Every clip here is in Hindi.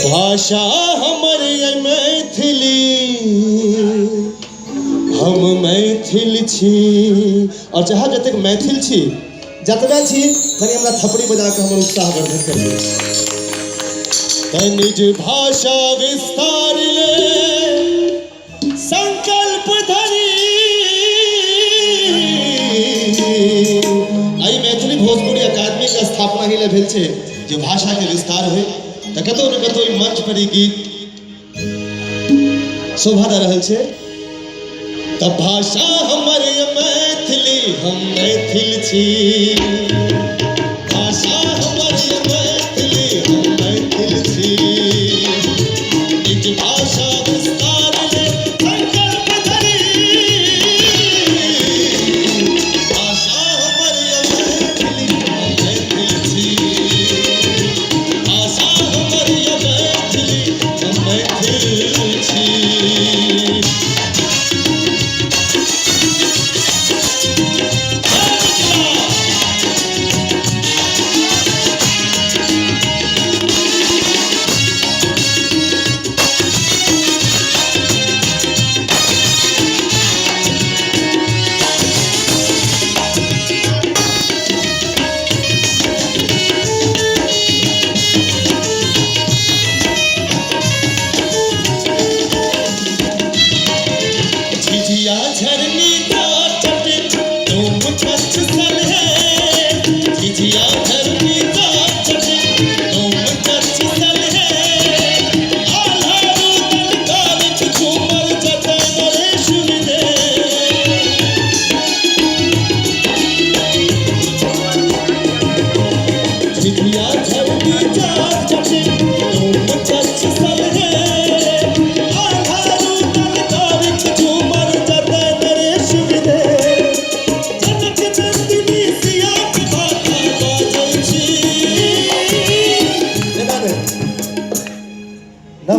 भाषा हमर मैथिली, हम मैथिल छी। और जहाँ जतेक मैथिल छी जतबे छी कनी हमरा थपड़ी बजा के हमर उत्साह वर्धन करिए। निज भाषा विस्तार ले संकल्प धरी। आई मैथिली भोजपुरी अकादमी के स्थापना ही भेल छै जे भाषा के विस्तार होय। तो कतौ न कतौ मंच पर ई गीत शोभा दे रहल छै। तब भाषा हमर मैथिली, हम मैथिल छी। भाषा हमर मैथिली, हम मैथिल छी। निज भाषा विस्तार ले संकल्प धरी। भाषा हमर मैथिली, हम मैथिल छी। भाषा हमर मैथिली, हम मैथिल छी। झरनी का तट तुम कच्छ स्थल है। झिझिया झरनी का तट तुम कच्छ स्थल है। आल्हारू तलकालिक झूमर जतन नरेश विदे। झिझिया झरनी का तट तुम कच्छ स्थल है।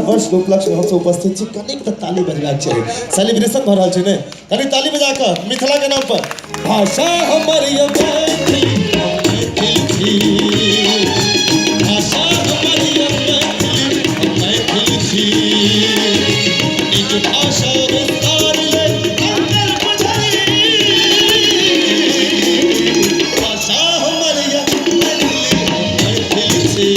वर्ष के उपलक्ष्य में हमसे उपस्थित छी। कनिक तो ताली बजबाक चाहिए, सेलिब्रेशन भ रहल छै ने। कनी ताली बजा के मिथिला के नाम पर भाषा हमर मैथिली, हम मैथिल छी। भाषा हमर मैथिली, हम मैथिल छी। निज भाषा विस्तार ले संकल्प धरी। भाषा हमर मैथिली, हम मैथिल छी।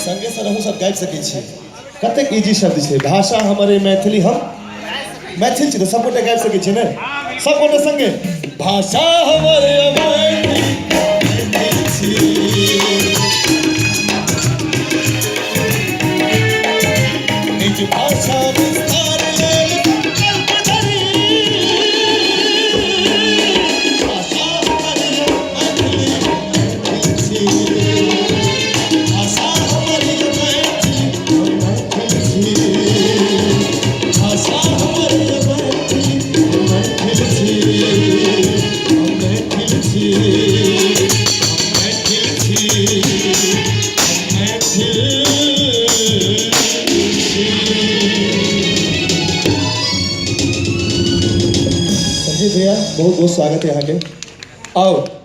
संगे से रहू सब गाबि सकै छी। कतेक इजी शब्द छै। भाषा हमर मैथिली, हम मैथिल छी। तो सब गोटे गाबि सकै छी ने। सब गोटे संगे भाषा हमर मैथिली, मैथिल छी। निज भाषा विस्तार ले संकल्प धरी। भाषा हमर मैथिली, मैथिल छी। भाषा हमर मैथिली, हम मैथिल छी। भाषा हमर मैथिली, हम मैथिल छी। हम मैथिल छी, हम मैथिल छी, हम मैथिल भैया बहुत बहुत स्वागत है यहाँ के। आओ।